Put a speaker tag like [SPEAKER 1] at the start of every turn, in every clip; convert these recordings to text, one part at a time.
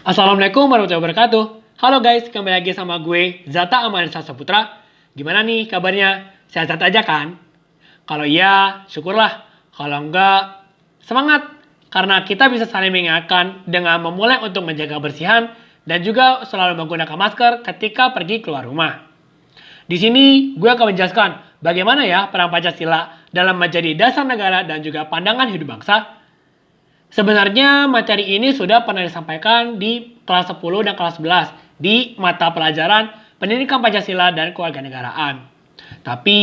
[SPEAKER 1] Assalamualaikum warahmatullahi wabarakatuh. Halo guys, kembali lagi sama gue, Zata Amanisa Saputra. Gimana nih kabarnya? Sehat-sehat aja kan? Kalau iya, syukurlah. Kalau enggak, semangat. Karena kita bisa saling mengingatkan dengan memulai untuk menjaga kebersihan dan juga selalu menggunakan masker ketika pergi keluar rumah. Di sini, gue akan menjelaskan bagaimana ya peran Pancasila dalam menjadi dasar negara dan juga pandangan hidup bangsa. Sebenarnya materi ini sudah pernah disampaikan di kelas 10 dan kelas 11 di mata pelajaran Pendidikan Pancasila dan Kewarganegaraan. Tapi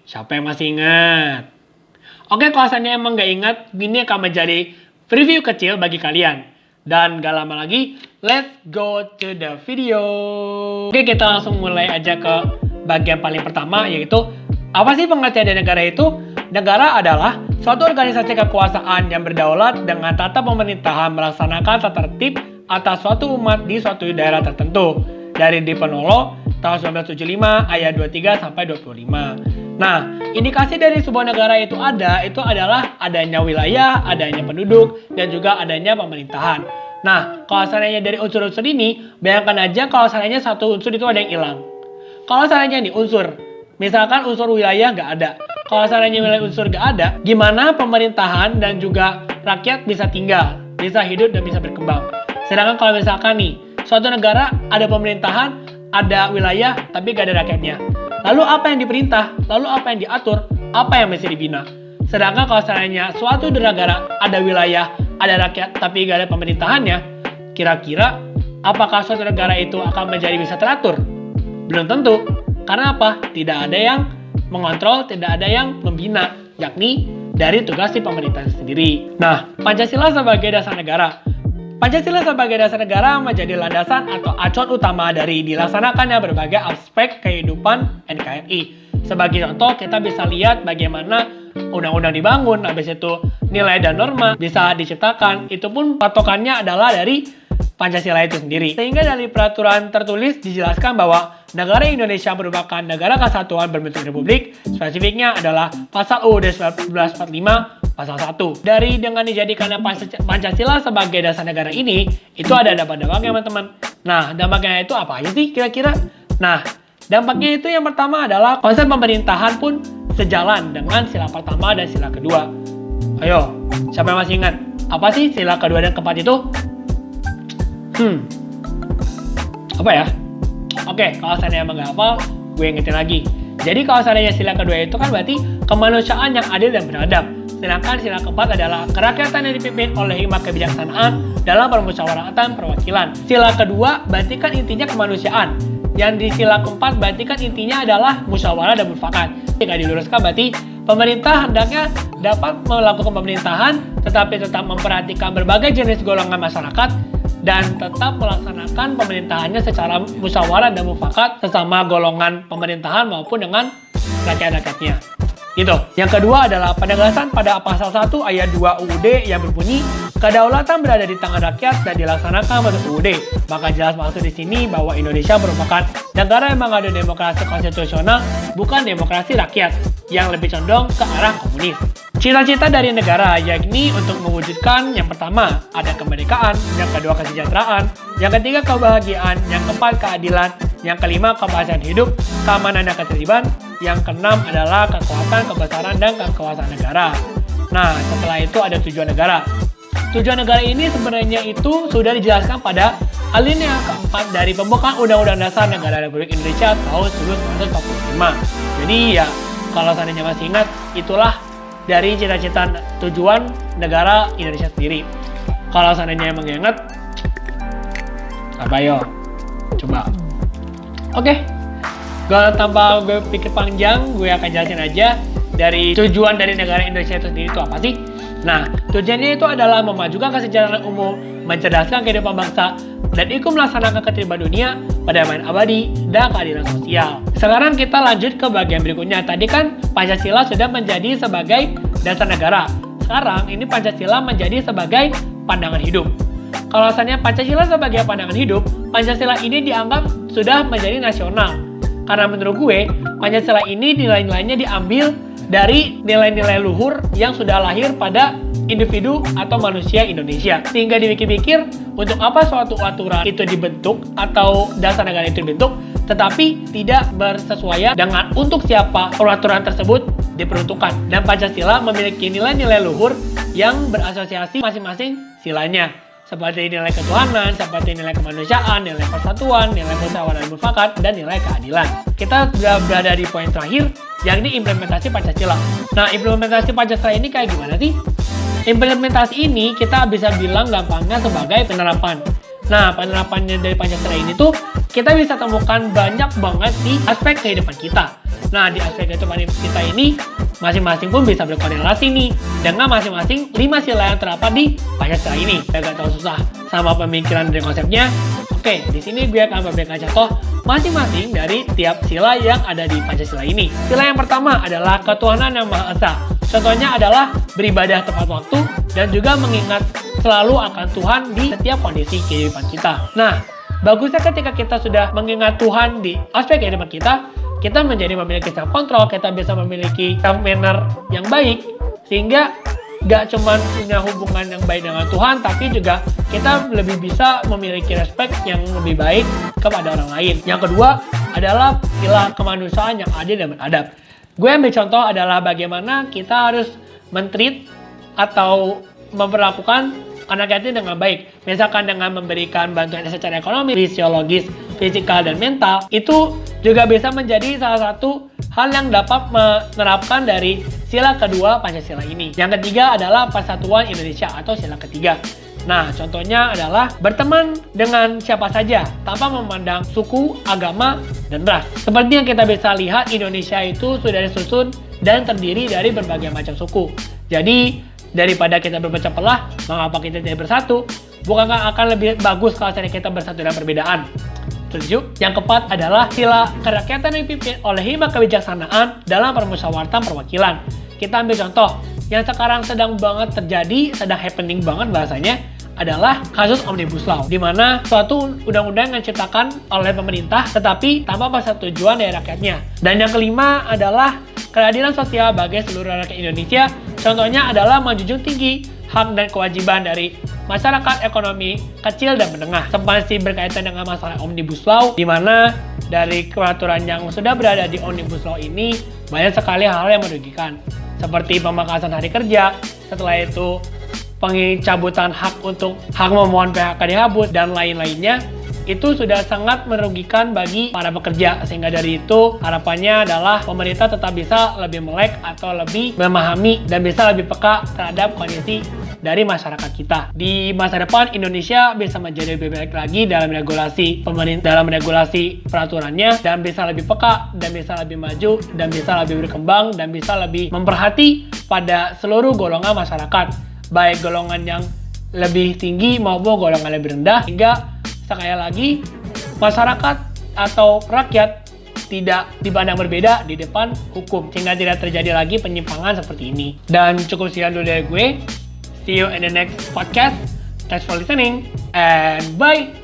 [SPEAKER 1] siapa yang masih ingat? Oke, kalau saya emang gak ingat, ini akan menjadi preview kecil bagi kalian. Dan gak lama lagi, let's go to the video. Oke, kita langsung mulai aja ke bagian paling pertama, yaitu apa sih pengertian dari negara itu? Negara adalah suatu organisasi kekuasaan yang berdaulat dengan tata pemerintahan melaksanakan tata tertib atas suatu umat di suatu daerah tertentu. Dari Diponolo tahun 1975 ayat 23 sampai 25. Nah, indikasi dari sebuah negara itu adalah adanya wilayah, adanya penduduk, dan juga adanya pemerintahan. Nah, kalau seandainya dari unsur-unsur ini, bayangkan aja kalau seandainya satu unsur itu ada yang hilang. Kalau seandainya nih unsur, misalkan unsur wilayah nggak ada. Kalau seandainya wilayah unsur nggak ada, gimana pemerintahan dan juga rakyat bisa tinggal, bisa hidup dan bisa berkembang. Sedangkan kalau misalkan nih, suatu negara ada pemerintahan, ada wilayah, tapi nggak ada rakyatnya. Lalu apa yang diperintah? Lalu apa yang diatur? Apa yang mesti dibina? Sedangkan kalau seandainya suatu negara ada wilayah, ada rakyat, tapi nggak ada pemerintahannya, kira-kira apakah suatu negara itu akan menjadi bisa teratur? Belum tentu. Karena apa? Tidak ada yang mengontrol, tidak ada yang membina, yakni dari tugas si pemerintah sendiri. Nah, Pancasila sebagai dasar negara. Pancasila sebagai dasar negara menjadi landasan atau acuan utama dari dilaksanakannya berbagai aspek kehidupan NKRI. Sebagai contoh, kita bisa lihat bagaimana undang-undang dibangun, habis itu nilai dan norma bisa diciptakan. Itu pun patokannya adalah dari Pancasila itu sendiri. Sehingga dari peraturan tertulis dijelaskan bahwa negara Indonesia merupakan negara kesatuan berbentuk republik. Spesifiknya adalah pasal UUD 1945 pasal 1. Dari dengan dijadikannya Pancasila sebagai dasar negara ini, itu ada dampak-dampaknya teman-teman. Nah, dampaknya itu apa aja sih kira-kira? Nah, dampaknya itu yang pertama adalah konsep pemerintahan pun sejalan dengan sila pertama dan sila kedua. Ayo, siapa yang masih ingat? Apa sih sila kedua dan keempat itu? Apa ya? Oke, kalau seandainya emang gak hafal, gue ingetin lagi. Jadi kalau seandainya sila kedua itu kan berarti kemanusiaan yang adil dan beradab. Sedangkan sila keempat adalah kerakyatan yang dipimpin oleh hikmat kebijaksanaan dalam permusyawaratan perwakilan. Sila kedua berarti kan intinya kemanusiaan. Yang di sila keempat berarti kan intinya adalah musyawarah dan mufakat. Jika diluruskan berarti pemerintah hendaknya dapat melakukan pemerintahan tetapi tetap memperhatikan berbagai jenis golongan masyarakat dan tetap melaksanakan pemerintahannya secara musyawarah dan mufakat sesama golongan pemerintahan maupun dengan rakyat-rakyatnya. Gitu. Yang kedua adalah penegasan pada pasal 1 ayat 2 UUD yang berbunyi kedaulatan berada di tangan rakyat dan dilaksanakan menurut UUD. Maka jelas maksud di sini bahwa Indonesia merupakan negara yang mengadu demokrasi konstitusional, bukan demokrasi rakyat yang lebih condong ke arah komunis. Cita-cita dari negara yakni untuk mewujudkan yang pertama ada kemerdekaan, yang kedua kesejahteraan, yang ketiga kebahagiaan, yang keempat keadilan, yang kelima kebahagiaan hidup, keamanan dan ketertiban, yang keenam adalah kekuatan, kebesaran dan kekuasaan negara. Nah, setelah itu ada tujuan negara. Tujuan negara ini sebenarnya itu sudah dijelaskan pada alinea keempat dari pembukaan Undang-Undang Dasar Negara Republik Indonesia tahun 1945. Jadi ya, kalau seandainya masih ingat, itulah dari cita-cita tujuan negara Indonesia sendiri. Kalau seandainya emang ingat, apa yo? Coba. Oke. Tanpa gue pikir panjang, gue akan jelasin aja dari tujuan dari negara Indonesia itu sendiri itu apa sih? Nah, tujuannya itu adalah memajukan kesejahteraan umum, mencerdaskan kehidupan bangsa, dan ikut melaksanakan ketertiban dunia, perdamaian abadi, dan keadilan sosial. Sekarang kita lanjut ke bagian berikutnya. Tadi kan Pancasila sudah menjadi sebagai dasar negara. Sekarang ini Pancasila menjadi sebagai pandangan hidup. Kalau asalnya Pancasila sebagai pandangan hidup, Pancasila ini dianggap sudah menjadi nasional. Karena menurut gue, Pancasila ini nilai-nilainya diambil dari nilai-nilai luhur yang sudah lahir pada individu atau manusia Indonesia. Sehingga dipikir-pikir, untuk apa suatu aturan itu dibentuk atau dasar negara itu dibentuk, tetapi tidak bersesuaian dengan untuk siapa peraturan tersebut diperuntukkan. Dan Pancasila memiliki nilai-nilai luhur yang berasosiasi masing-masing silanya, seperti nilai ketuhanan, seperti nilai kemanusiaan, nilai persatuan, nilai musyawarah dan mufakat, dan nilai keadilan. Kita sudah berada di poin terakhir, yakni implementasi Pancasila. Nah, implementasi Pancasila ini kayak gimana sih? Implementasi ini kita bisa bilang gampangnya sebagai penerapan. Nah, penerapannya dari Pancasila ini tuh kita bisa temukan banyak banget di aspek kehidupan kita. Nah, di aspek kehidupan kita ini masing-masing pun bisa berkorelasi nih dengan masing-masing 5 sila yang terdapat di Pancasila ini. Gak tahu susah sama pemikiran dari konsepnya. Oke, di sini gue akan memberikan contoh masing-masing dari tiap sila yang ada di Pancasila ini. Sila yang pertama adalah ketuhanan yang Maha Esa. Contohnya adalah beribadah tepat waktu dan juga mengingat selalu akan Tuhan di setiap kondisi kehidupan kita. Nah, bagusnya ketika kita sudah mengingat Tuhan di aspek kehidupan kita menjadi memiliki self control, kita bisa memiliki self manner yang baik, sehingga gak cuma punya hubungan yang baik dengan Tuhan, tapi juga kita lebih bisa memiliki respect yang lebih baik kepada orang lain. Yang kedua adalah sila kemanusiaan yang adil dan beradab. Gue ambil contoh adalah bagaimana kita harus men-treat atau memperlakukan anak yatim dengan baik. Misalkan dengan memberikan bantuan secara ekonomi, fisiologis, fisikal, dan mental. Itu juga bisa menjadi salah satu hal yang dapat menerapkan dari sila kedua Pancasila ini. Yang ketiga adalah persatuan Indonesia atau sila ketiga. Nah, contohnya adalah berteman dengan siapa saja tanpa memandang suku, agama, dan ras. Seperti yang kita bisa lihat, Indonesia itu sudah disusun dan terdiri dari berbagai macam suku. Jadi, daripada kita berpecah belah, mengapa kita tidak bersatu? Bukankah akan lebih bagus kalau kita bersatu dalam perbedaan? 7. Yang keempat adalah sila kerakyatan yang dipimpin oleh hikmat kebijaksanaan dalam permusyawaratan perwakilan. Kita ambil contoh yang sekarang sedang banget terjadi, sedang happening banget bahasanya, adalah kasus Omnibus Law, di mana suatu undang-undang yang diciptakan oleh pemerintah tetapi tanpa persetujuan dari rakyatnya. Dan yang kelima adalah keadilan sosial bagi seluruh rakyat Indonesia. Contohnya adalah menjunjung tinggi hak dan kewajiban dari masyarakat ekonomi kecil dan menengah. Seperti berkaitan dengan masalah Omnibus Law, di mana dari peraturan yang sudah berada di Omnibus Law ini banyak sekali hal yang merugikan, seperti pemangkasan hari kerja, setelah itu pencabutan hak untuk hak memohon PHK dihapus, dan lain-lainnya. Itu sudah sangat merugikan bagi para pekerja, sehingga dari itu harapannya adalah pemerintah tetap bisa lebih melek atau lebih memahami dan bisa lebih peka terhadap kondisi dari masyarakat kita. Di masa depan Indonesia bisa menjadi lebih baik lagi dalam regulasi pemerintah, dalam regulasi peraturannya, dan bisa lebih peka dan bisa lebih maju dan bisa lebih berkembang dan bisa lebih memperhati pada seluruh golongan masyarakat, baik golongan yang lebih tinggi maupun golongan lebih rendah, hingga sekali lagi masyarakat atau rakyat tidak dipandang berbeda di depan hukum, sehingga tidak terjadi lagi penyimpangan seperti ini. Dan cukup sekian dulu dari gue. See you in the next podcast. Thanks for listening and bye.